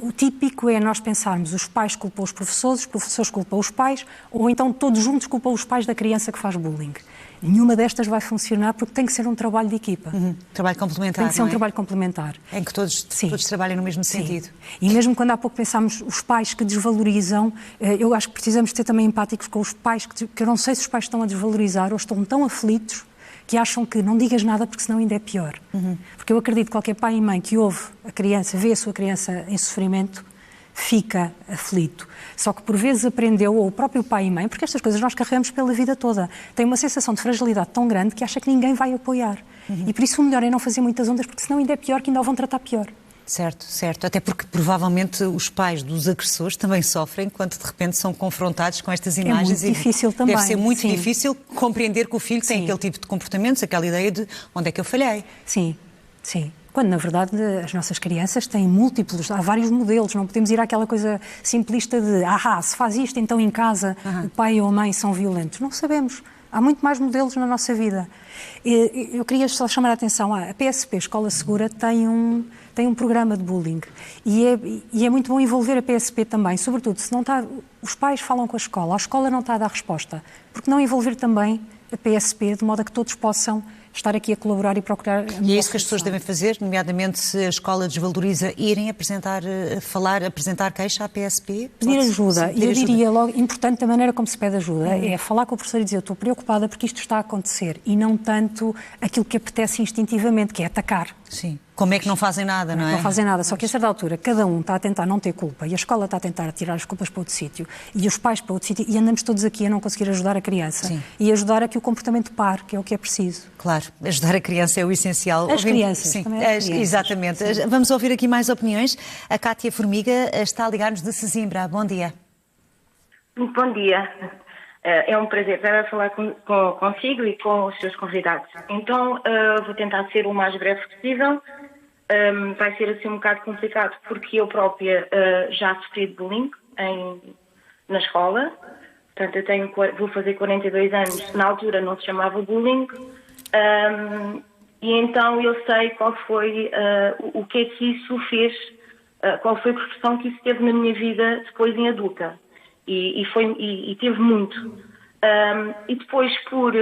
O típico é nós pensarmos os pais culpam os professores culpam os pais, ou então todos juntos culpam os pais da criança que faz bullying. Nenhuma destas vai funcionar porque tem que ser um trabalho de equipa. Trabalho complementar, tem que ser um trabalho complementar. Em que todos trabalham no mesmo sentido. E mesmo quando há pouco pensámos os pais que desvalorizam, eu acho que precisamos ser também empáticos com os pais, que eu não sei se os pais estão a desvalorizar ou estão tão aflitos que acham que não digas nada porque senão ainda é pior. Porque eu acredito que qualquer pai e mãe que ouve a criança, vê a sua criança em sofrimento, fica aflito. Só que por vezes aprendeu, ou o próprio pai e mãe, porque estas coisas nós carregamos pela vida toda, tem uma sensação de fragilidade tão grande que acha que ninguém vai apoiar. E por isso o melhor é não fazer muitas ondas, porque senão ainda é pior, que ainda o vão tratar pior. Certo. Até porque provavelmente os pais dos agressores também sofrem quando de repente são confrontados com estas imagens. É muito difícil também. Deve ser muito difícil compreender que o filho tem aquele tipo de comportamentos, aquela ideia de onde é que eu falhei. Sim. Quando, na verdade, as nossas crianças têm múltiplos, há vários modelos, não podemos ir àquela coisa simplista de se faz isto, então em casa o pai ou a mãe são violentos. Não sabemos. Há muito mais modelos na nossa vida. Eu queria só chamar a atenção, a PSP, Escola Segura, tem um programa de bullying e é muito bom envolver a PSP também, sobretudo se não está, os pais falam com a escola não está a dar resposta, porque não envolver também a PSP de modo a que todos possam estar aqui a colaborar e procurar... E é isso que as pessoas devem fazer, nomeadamente se a escola desvaloriza, irem apresentar queixa à PSP? Pedir ajuda. E eu diria logo, importante da maneira como se pede ajuda, é falar com o professor e dizer, eu estou preocupada porque isto está a acontecer, e não tanto aquilo que apetece instintivamente, que é atacar. Sim. Como é que não fazem nada, não é? Não fazem nada, só que a certa altura cada um está a tentar não ter culpa e a escola está a tentar tirar as culpas para outro sítio e os pais para outro sítio e andamos todos aqui a não conseguir ajudar a criança. Sim. E ajudar a que o comportamento pare, que é o que é preciso. Claro, ajudar a criança é o essencial. As crianças, sim, também as crianças. Exatamente. Sim. Vamos ouvir aqui mais opiniões. A Cátia Formiga está a ligar-nos de Sesimbra. Bom dia. Muito bom dia. É um prazer estar a falar consigo e com os seus convidados. Então, vou tentar ser o mais breve possível. Vai ser assim um bocado complicado porque eu própria já sofri de bullying na escola. Portanto, vou fazer 42 anos. Na altura não se chamava bullying. E então eu sei qual foi o que é que isso fez, qual foi a profissão que isso teve na minha vida depois em adulta. E teve muito. E depois, por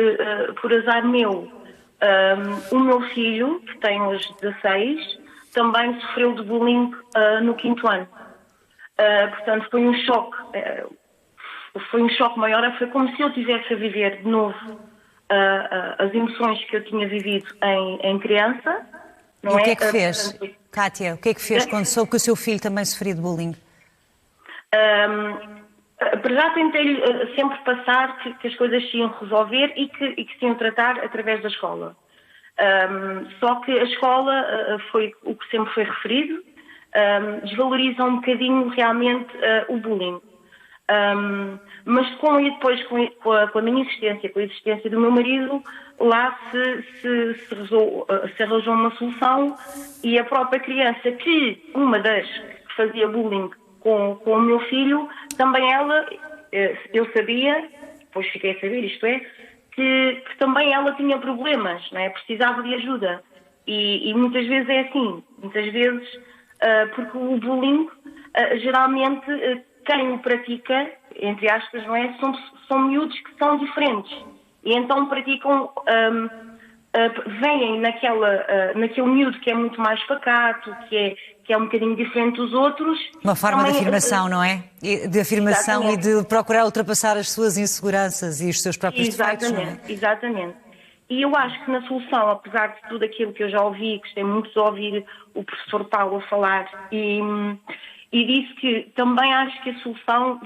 azar meu, o meu filho, que tem hoje 16, também sofreu de bullying no 5º ano. Portanto, foi um choque. Foi um choque maior. Foi como se eu tivesse a viver de novo as emoções que eu tinha vivido em criança. Não e o que é? é que fez, Kátia? O que é que fez quando soube que o seu filho também sofria de bullying? Para já tentei sempre passar que as coisas se iam resolver e que se iam tratar através da escola. Só que a escola, foi o que sempre foi referido, desvaloriza um bocadinho realmente o bullying. Mas depois com a minha insistência, com a existência do meu marido, lá se arranjou uma solução, e a própria criança, que uma das que fazia bullying com o meu filho, também ela, eu sabia, depois fiquei a saber, isto é, que também ela tinha problemas, não é? Precisava de ajuda. E muitas vezes é assim, muitas vezes, porque o bullying, geralmente, quem o pratica, entre aspas, não é? São miúdos que são diferentes. E então praticam, veem naquele miúdo que é muito mais pacato, que é um bocadinho diferente dos outros. Uma forma também, de afirmação, não é? De afirmação. Exatamente. E de procurar ultrapassar as suas inseguranças e os seus próprios defeitos, não é? Exatamente. E eu acho que na solução, apesar de tudo aquilo que eu já ouvi, gostei muito de ouvir o professor Paulo a falar, e disse que também acho que a solução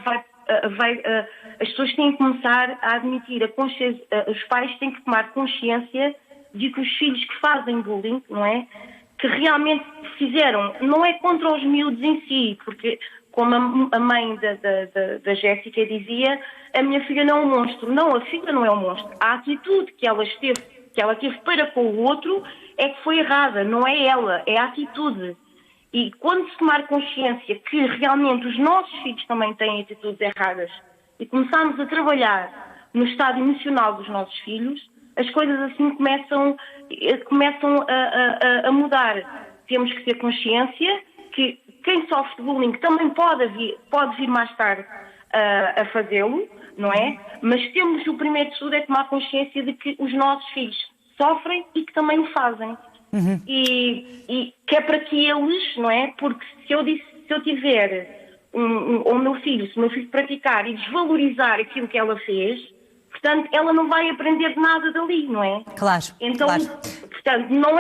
as pessoas têm que começar a admitir, os pais têm que tomar consciência de que os filhos que fazem bullying, não é? Que realmente fizeram, não é contra os miúdos em si, porque, como a mãe da Jéssica dizia, a minha filha não é um monstro. Não, a filha não é um monstro. A atitude que ela teve para com o outro é que foi errada, não é ela, é a atitude. E quando se tomar consciência que realmente os nossos filhos também têm atitudes erradas e começarmos a trabalhar no estado emocional dos nossos filhos, as coisas assim começam a mudar. Temos que ter consciência que quem sofre de bullying também pode vir mais tarde a fazê-lo, não é? Mas temos o primeiro de tudo é tomar consciência de que os nossos filhos sofrem e que também o fazem. Uhum. E que é para que eles, não é? Porque se eu tiver o meu filho, se o meu filho praticar e desvalorizar aquilo que ela fez, portanto, ela não vai aprender nada dali, não é? Claro. Então, claro. Portanto, não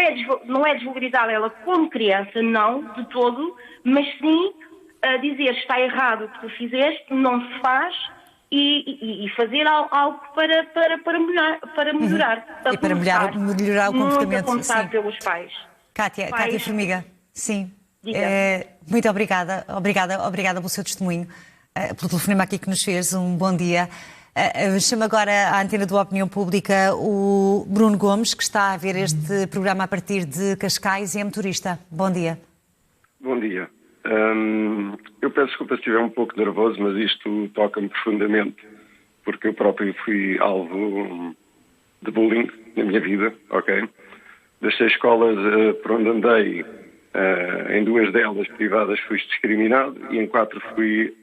é desvalorizar ela como criança, não, de todo, mas sim dizer está errado o que tu fizeste, não se faz, e fazer algo para melhorar. E para melhorar o comportamento. Muito apontado pelos pais. Kátia Formiga, sim. Muito obrigada pelo seu testemunho, pelo telefonema aqui que nos fez. Um bom dia. Chamo agora à antena do Opinião Pública o Bruno Gomes, que está a ver este programa a partir de Cascais e é motorista. Bom dia. Bom dia. Eu peço desculpa se estiver um pouco nervoso, mas isto toca-me profundamente, porque eu próprio fui alvo de bullying na minha vida, ok? Das 6 escolas por onde andei, em 2 delas privadas fui discriminado e em 4 fui,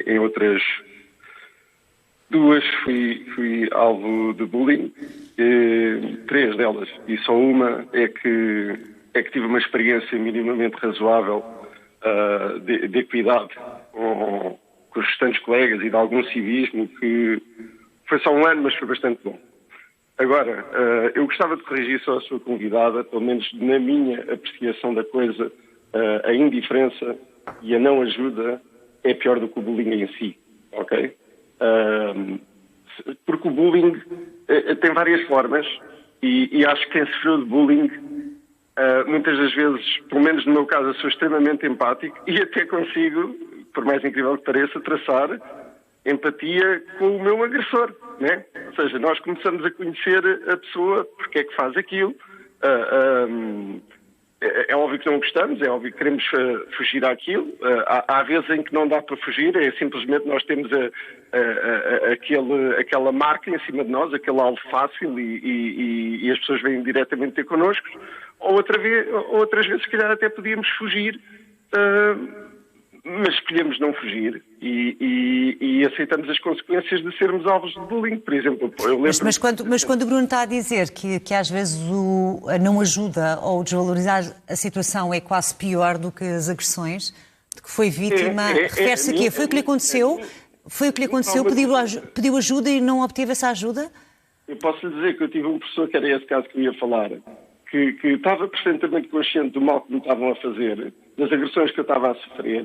em outras 2 fui alvo de bullying, 3 delas, e só uma é que tive uma experiência minimamente razoável de equidade com os restantes colegas e de algum civismo, que foi só 1 ano, mas foi bastante bom. Agora, eu gostava de corrigir só a sua convidada, pelo menos na minha apreciação da coisa, a indiferença e a não ajuda é pior do que o bullying em si, ok? Porque o bullying tem várias formas e acho que quem sofreu de bullying muitas das vezes, pelo menos no meu caso, eu sou extremamente empático e até consigo, por mais incrível que pareça, traçar empatia com o meu agressor, né? Ou seja, nós começamos a conhecer a pessoa, porque é que faz aquilo. É óbvio que não gostamos, é óbvio que queremos fugir àquilo. Há vezes em que não dá para fugir, é simplesmente nós temos aquela marca em cima de nós, aquele alvo fácil e as pessoas vêm diretamente ter connosco. Outras vezes, se calhar, até podíamos fugir mas escolhemos não fugir e aceitamos as consequências de sermos alvos de bullying. Por exemplo, eu lembro... Mas quando o Bruno está a dizer que às vezes a não ajuda ou desvalorizar a situação é quase pior do que as agressões, de que foi vítima, refere-se a quê? Foi o que lhe aconteceu? Foi o que lhe aconteceu? Pediu ajuda e não obteve essa ajuda? Eu posso lhe dizer que eu tive um professor, que era esse caso que eu ia falar, que estava perfeitamente consciente do mal que me estavam a fazer, das agressões que eu estava a sofrer,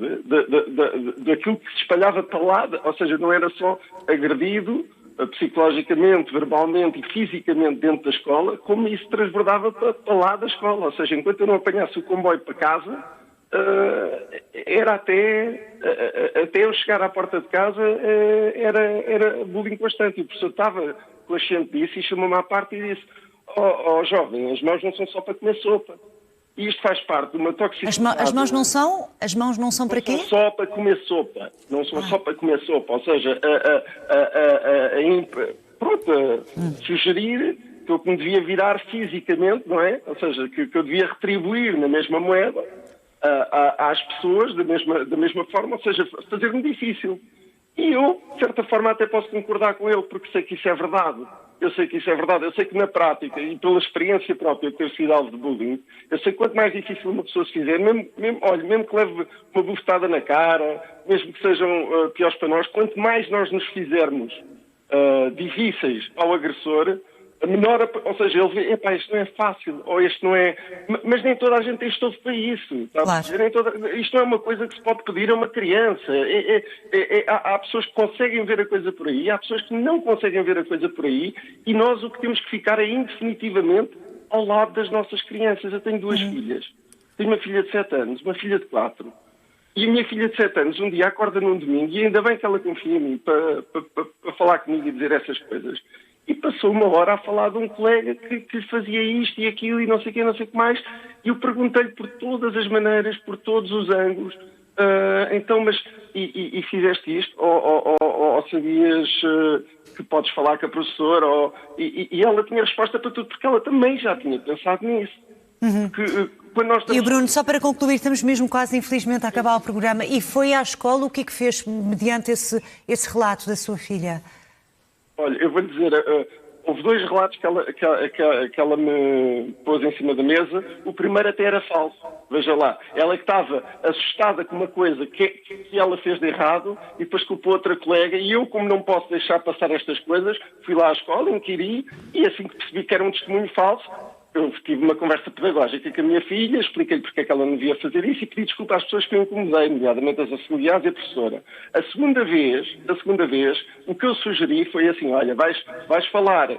daquilo que se espalhava para lá, ou seja, não era só agredido psicologicamente, verbalmente e fisicamente dentro da escola, como isso transbordava para lá da escola. Ou seja, enquanto eu não apanhasse o comboio para casa, era até eu chegar à porta de casa, era bullying constante. E o professor estava consciente disso e chamou-me à parte e disse: ó jovem, as mãos não são só para comer sopa. E isto faz parte de uma toxicidade. As mãos não são? As mãos não são para quê? Não são só para comer sopa. Não são só para comer sopa. Ou seja, sugerir que eu me devia virar fisicamente, não é? Ou seja, que eu devia retribuir na mesma moeda às pessoas da mesma forma, ou seja, fazer-me difícil. E eu, de certa forma, até posso concordar com ele, porque sei que isso é verdade. Eu sei que isso é verdade. Eu sei que na prática, e pela experiência própria de ter sido alvo de bullying, eu sei que quanto mais difícil uma pessoa se fizer, mesmo que leve uma bufetada na cara, mesmo que sejam piores para nós, quanto mais nós nos fizermos difíceis ao agressor, menor, ou seja, ele vê, epá, isto não é fácil, ou isto não é... Mas nem toda a gente tem estofo para isso. Claro. Isto não é uma coisa que se pode pedir a uma criança. Há pessoas que conseguem ver a coisa por aí, há pessoas que não conseguem ver a coisa por aí, e nós o que temos que ficar é indefinitivamente ao lado das nossas crianças. Eu tenho duas filhas. Tenho uma filha de 7 anos, uma filha de 4. E a minha filha de 7 anos, um dia acorda num domingo, e ainda bem que ela confia em mim para falar comigo e dizer essas coisas. E passou uma hora a falar de um colega que lhe fazia isto e aquilo e não sei o que, não sei o que mais. E eu perguntei-lhe por todas as maneiras, por todos os ângulos. Então, mas... E fizeste isto? Ou sabias que podes falar com a professora? E ela tinha resposta para tudo, porque ela também já tinha pensado nisso. E o Bruno, só para concluir, estamos mesmo quase, infelizmente, a acabar o programa. E foi à escola, o que é que fez mediante esse relato da sua filha? Olha, eu vou-lhe dizer, houve 2 relatos que ela me pôs em cima da mesa. O primeiro até era falso. Veja lá, ela que estava assustada com uma coisa que ela fez de errado e depois culpou outra colega, e eu, como não posso deixar passar estas coisas, fui lá à escola, inquiri, e assim que percebi que era um testemunho falso, eu tive uma conversa pedagógica com a minha filha, expliquei-lhe porque é que ela não devia fazer isso e pedi desculpa às pessoas que eu incomodei, nomeadamente as auxiliares e a professora. A segunda vez, o que eu sugeri foi assim: olha, vais falar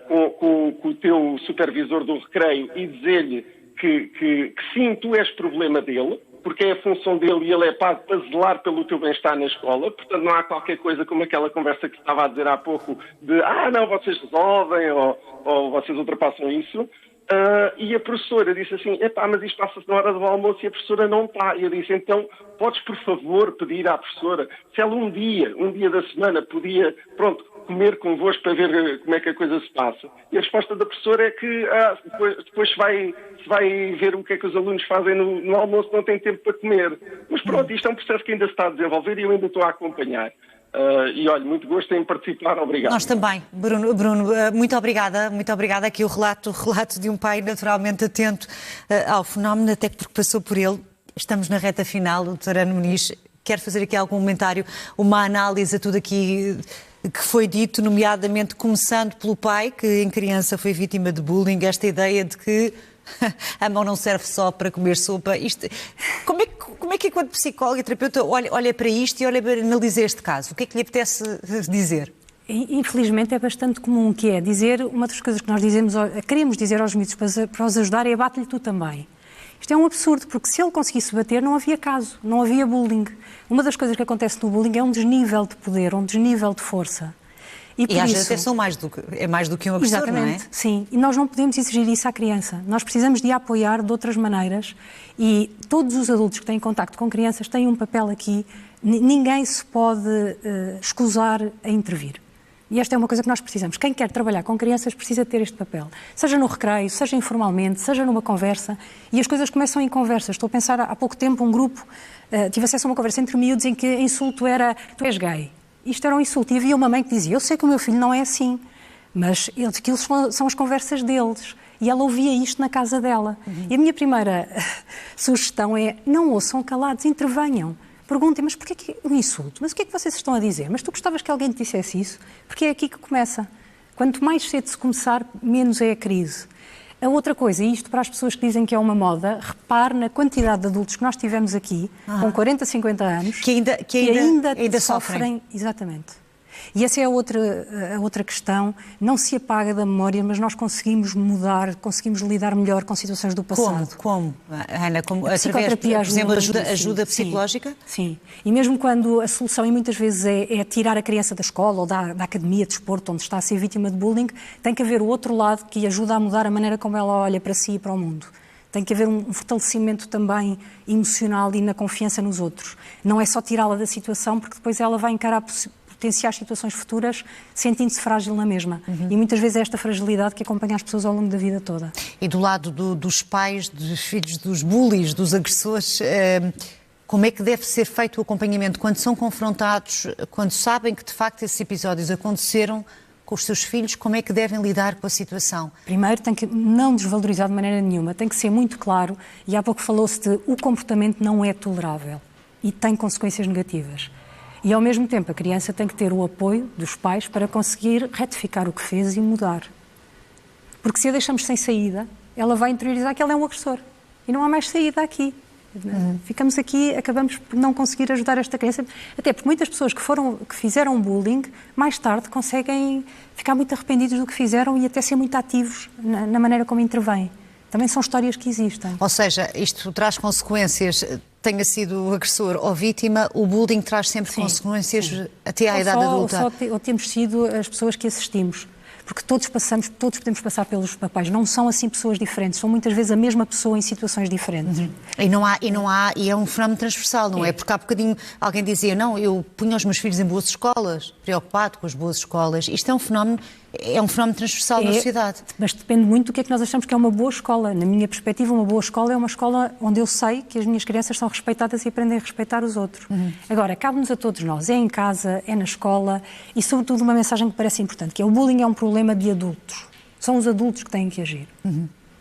com o teu supervisor do recreio e dizer-lhe que sim, tu és problema dele, porque é a função dele e ele é pago para zelar pelo teu bem-estar na escola. Portanto, não há qualquer coisa como aquela conversa que estava a dizer há pouco de não, vocês resolvem ou vocês ultrapassam isso. E a professora disse assim: mas isto passa-se na hora do almoço e a professora não está. E eu disse: então, podes por favor pedir à professora se ela um dia da semana podia, comer convosco para ver como é que a coisa se passa. E a resposta da professora é que depois se vai ver o que é que os alunos fazem no almoço, não tem tempo para comer. Mas pronto, isto é um processo que ainda se está a desenvolver e eu ainda estou a acompanhar. E olha, muito gosto em participar, obrigado. Nós também, Bruno, muito obrigada. Aqui o relato de um pai naturalmente atento ao fenómeno, até porque passou por ele. Estamos na reta final, o Dr. Ana Muniz quer fazer aqui algum comentário, uma análise a tudo aqui que foi dito, nomeadamente começando pelo pai, que em criança foi vítima de bullying, esta ideia de que a mão não serve só para comer sopa. Como é que enquanto psicóloga e terapeuta olha para isto e olha para analisar este caso? O que é que lhe apetece dizer? Infelizmente é bastante comum, que é dizer, uma das coisas que nós queremos dizer aos miúdos para os ajudar é: bate-lhe tu também. Isto é um absurdo, porque se ele conseguisse bater, não havia caso, não havia bullying. Uma das coisas que acontece no bullying é um desnível de poder, um desnível de força. E às vezes até são mais do que um agressor, não é? Sim. E nós não podemos exigir isso à criança. Nós precisamos de a apoiar de outras maneiras e todos os adultos que têm contacto com crianças têm um papel aqui. Ninguém se pode escusar a intervir. E esta é uma coisa que nós precisamos. Quem quer trabalhar com crianças precisa ter este papel. Seja no recreio, seja informalmente, seja numa conversa. E as coisas começam em conversas. Estou a pensar, há pouco tempo, um grupo, tive acesso a uma conversa entre miúdos em que o insulto era: tu és gay. Isto era um insulto. E havia uma mãe que dizia: eu sei que o meu filho não é assim, mas aquilo são as conversas deles. E ela ouvia isto na casa dela. E a minha primeira sugestão é: não ouçam calados, intervenham. Perguntem: mas porquê que o insulto? Mas o que é que vocês estão a dizer? Mas tu gostavas que alguém te dissesse isso? Porque é aqui que começa. Quanto mais cedo se começar, menos é a crise. A outra coisa, e isto para as pessoas que dizem que é uma moda, repare na quantidade de adultos que nós tivemos aqui, com 40, 50 anos, que ainda sofrem. Exatamente. E essa é a outra questão. Não se apaga da memória, mas nós conseguimos mudar, conseguimos lidar melhor com situações do passado. Como? Ana, através, por exemplo, ajuda psicológica? Sim. E mesmo quando a solução, e muitas vezes, é tirar a criança da escola ou da academia de desporto, onde está a ser vítima de bullying, tem que haver o outro lado que ajuda a mudar a maneira como ela olha para si e para o mundo. Tem que haver um fortalecimento também emocional e na confiança nos outros. Não é só tirá-la da situação, porque depois ela vai encarar potenciais situações futuras sentindo-se frágil na mesma. E muitas vezes é esta fragilidade que acompanha as pessoas ao longo da vida toda. E do lado dos pais, dos filhos dos bullies, dos agressores, como é que deve ser feito o acompanhamento quando são confrontados, quando sabem que de facto esses episódios aconteceram com os seus filhos, como é que devem lidar com a situação? Primeiro, tem que não desvalorizar de maneira nenhuma, tem que ser muito claro, e há pouco falou-se de o comportamento não é tolerável e tem consequências negativas. E, ao mesmo tempo, a criança tem que ter o apoio dos pais para conseguir retificar o que fez e mudar. Porque se a deixamos sem saída, ela vai interiorizar que ela é um agressor. E não há mais saída aqui. Ficamos aqui, acabamos por não conseguir ajudar esta criança. Até porque muitas pessoas que fizeram bullying, mais tarde conseguem ficar muito arrependidos do que fizeram e até ser muito ativos na maneira como intervêm. Também são histórias que existem. Ou seja, isto traz consequências, tenha sido agressor ou vítima, o bullying traz sempre consequências até à idade adulta. Ou temos sido as pessoas que assistimos. Porque todos podemos passar pelos papéis. Não são assim pessoas diferentes, são muitas vezes a mesma pessoa em situações diferentes. E é um fenómeno transversal, não é? Porque há bocadinho alguém dizia: não, eu punha os meus filhos em boas escolas, preocupado com as boas escolas. Isto é um fenómeno transversal na sociedade. Mas depende muito do que é que nós achamos que é uma boa escola. Na minha perspectiva, uma boa escola é uma escola onde eu sei que as minhas crianças são respeitadas e aprendem a respeitar os outros. Agora, cabe-nos a todos nós, é em casa, é na escola, e sobretudo uma mensagem que parece importante, que é: o bullying é um problema de adultos. São os adultos que têm que agir.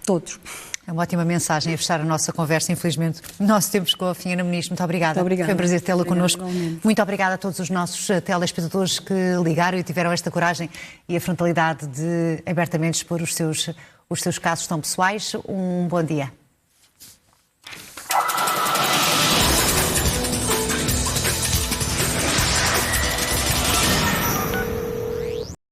Todos. É uma ótima mensagem a fechar a nossa conversa. Infelizmente, o nosso tempo chegou ao fim. Ana Muniz, muito obrigada. Foi um prazer tê-la connosco. Muito obrigada a todos os nossos telespectadores que ligaram e tiveram esta coragem e a frontalidade de abertamente expor os seus casos tão pessoais. Um bom dia.